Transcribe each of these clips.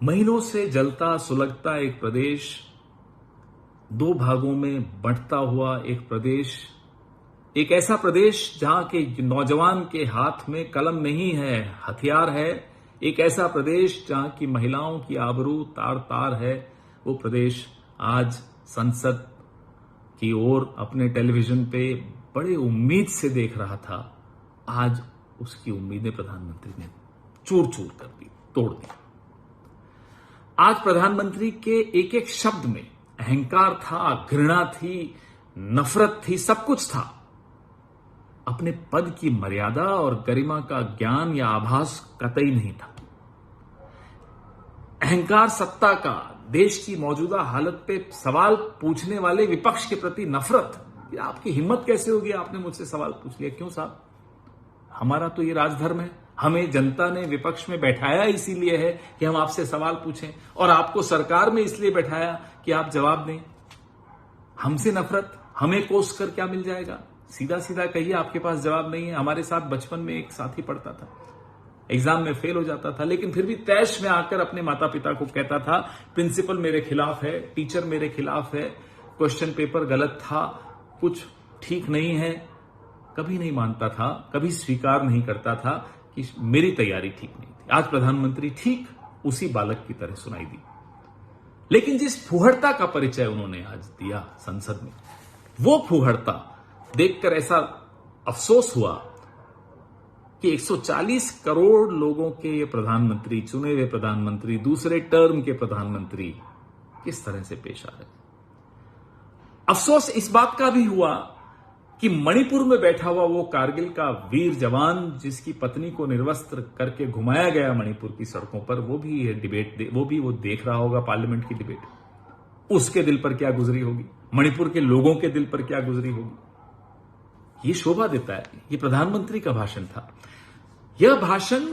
महीनों से जलता सुलगता एक प्रदेश, दो भागों में बंटता हुआ एक प्रदेश, एक ऐसा प्रदेश जहां के नौजवान के हाथ में कलम नहीं है, हथियार है। एक ऐसा प्रदेश जहां की महिलाओं की आबरू तार तार है। वो प्रदेश आज संसद की ओर अपने टेलीविजन पे बड़े उम्मीद से देख रहा था। आज उसकी उम्मीदें प्रधानमंत्री ने चूर चूर कर दी, तोड़ दी। आज प्रधानमंत्री के एक एक शब्द में अहंकार था, घृणा थी, नफरत थी, सब कुछ था। अपने पद की मर्यादा और गरिमा का ज्ञान या आभास कतई नहीं था। अहंकार सत्ता का, देश की मौजूदा हालत पे सवाल पूछने वाले विपक्ष के प्रति नफरत। आपकी हिम्मत कैसे होगी, आपने मुझसे सवाल पूछ लिया। क्यों साहब, हमारा तो ये राजधर्म है। हमें जनता ने विपक्ष में बैठाया इसीलिए है कि हम आपसे सवाल पूछें, और आपको सरकार में इसलिए बैठाया कि आप जवाब दें। हमसे नफरत, हमें कोस कर क्या मिल जाएगा? सीधा सीधा कहिए, आपके पास जवाब नहीं है। हमारे साथ बचपन में एक साथी पढ़ता था, एग्जाम में फेल हो जाता था, लेकिन फिर भी तैश में आकर अपने माता पिता को कहता था प्रिंसिपल मेरे खिलाफ है, टीचर मेरे खिलाफ है, क्वेश्चन पेपर गलत था, कुछ ठीक नहीं है। कभी नहीं मानता था, कभी स्वीकार नहीं करता था कि मेरी तैयारी ठीक नहीं थी। आज प्रधानमंत्री ठीक उसी बालक की तरह सुनाई दी। लेकिन जिस फूहड़ता का परिचय उन्होंने आज दिया संसद में, वो फूहड़ता देखकर ऐसा अफसोस हुआ कि 140 करोड़ लोगों के ये प्रधानमंत्री, चुने हुए प्रधानमंत्री, दूसरे टर्म के प्रधानमंत्री किस तरह से पेश आ रहे। अफसोस इस बात का भी हुआ कि मणिपुर में बैठा हुआ वो कारगिल का वीर जवान, जिसकी पत्नी को निर्वस्त्र करके घुमाया गया मणिपुर की सड़कों पर, वो भी ये डिबेट वो देख रहा होगा, पार्लियामेंट की डिबेट। उसके दिल पर क्या गुजरी होगी, मणिपुर के लोगों के दिल पर क्या गुजरी होगी। ये शोभा देता है। ये प्रधानमंत्री का भाषण था। यह भाषण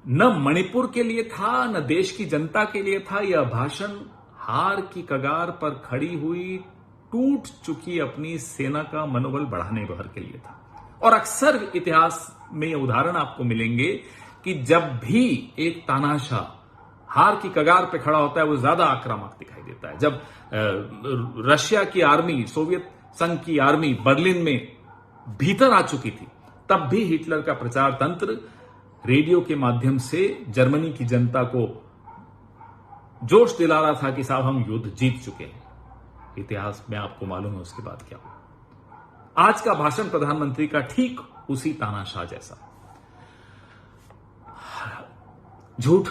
न मणिपुर के लिए था, न देश की जनता के लिए था। यह भाषण हार की कगार पर खड़ी हुई, टूट चुकी अपनी सेना का मनोबल बढ़ाने भर के लिए था। और अक्सर इतिहास में ये उदाहरण आपको मिलेंगे कि जब भी एक तानाशाह हार की कगार पे खड़ा होता है, वो ज्यादा आक्रामक दिखाई देता है। जब रशिया की आर्मी, सोवियत संघ की आर्मी बर्लिन में भीतर आ चुकी थी, तब भी हिटलर का प्रचार तंत्र रेडियो के माध्यम से जर्मनी की जनता को जोश दिला रहा था कि साहब हम युद्ध जीत चुके हैं। इतिहास में आपको मालूम है उसके बाद क्या हुआ। आज का भाषण प्रधानमंत्री का ठीक उसी तानाशाह जैसा। झूठ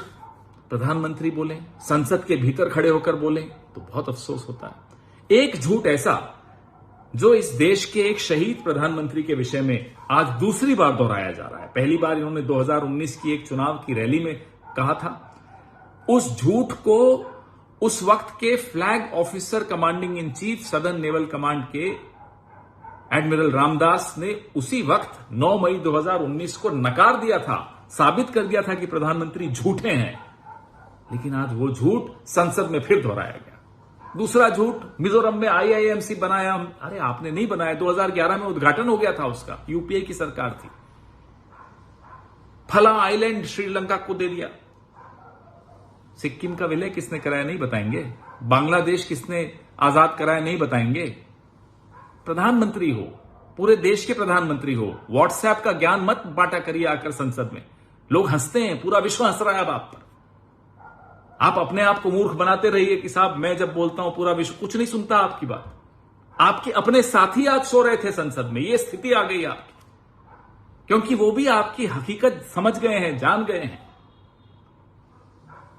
प्रधानमंत्री बोले, संसद के भीतर खड़े होकर बोले, तो बहुत अफसोस होता है। एक झूठ ऐसा जो इस देश के एक शहीद प्रधानमंत्री के विषय में आज दूसरी बार दोहराया जा रहा है। पहली बार इन्होंने 2019 की एक चुनाव की रैली में कहा था। उस झूठ को उस वक्त के flag officer commanding in chief southern naval command के एडमिरल रामदास ने उसी वक्त 9 मई 2019 को नकार दिया था, साबित कर दिया था कि प्रधानमंत्री झूठे हैं। लेकिन आज वो झूठ संसद में फिर दोहराया गया। दूसरा झूठ, मिजोरम में आईआईएमसी बनाया। अरे आपने नहीं बनाया, 2011 में उद्घाटन हो गया था उसका, यूपीए की सरकार थी। फला आइलैंड श्रीलंका को दे दिया। सिक्किम का विलय किसने कराया नहीं बताएंगे। बांग्लादेश किसने आजाद कराया नहीं बताएंगे। प्रधानमंत्री हो, पूरे देश के प्रधानमंत्री हो, व्हाट्सएप का ज्ञान मत बांटा करिए आकर संसद में। लोग हंसते हैं, पूरा विश्व हंस रहा है अब आप पर। आप अपने आप को मूर्ख बनाते रहिए कि साहब मैं जब बोलता हूं पूरा विश्व कुछ नहीं सुनता आपकी बात। आपके अपने साथी आज सो रहे थे संसद में, यह स्थिति आ गई आपकी, क्योंकि वो भी आपकी हकीकत समझ गए हैं, जान गए हैं।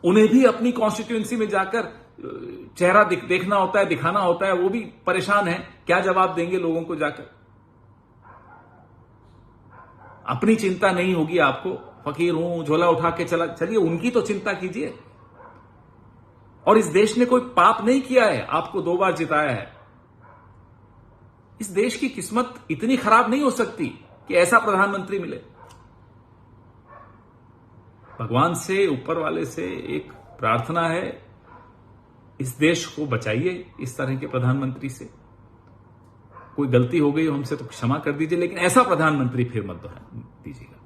उन्हें भी अपनी कॉन्स्टिट्यूएंसी में जाकर चेहरा देखना होता है, दिखाना होता है। वो भी परेशान है, क्या जवाब देंगे लोगों को जाकर। अपनी चिंता नहीं होगी आपको, फकीर हूं झोला उठा के चलिए, उनकी तो चिंता कीजिए। और इस देश ने कोई पाप नहीं किया है, आपको 2 बार जिताया है। इस देश की किस्मत इतनी खराब नहीं हो सकती कि ऐसा प्रधानमंत्री मिले। भगवान से, ऊपर वाले से एक प्रार्थना है, इस देश को बचाइए इस तरह के प्रधानमंत्री से। कोई गलती हो गई हमसे तो क्षमा कर दीजिए, लेकिन ऐसा प्रधानमंत्री फिर मत दीजिएगा।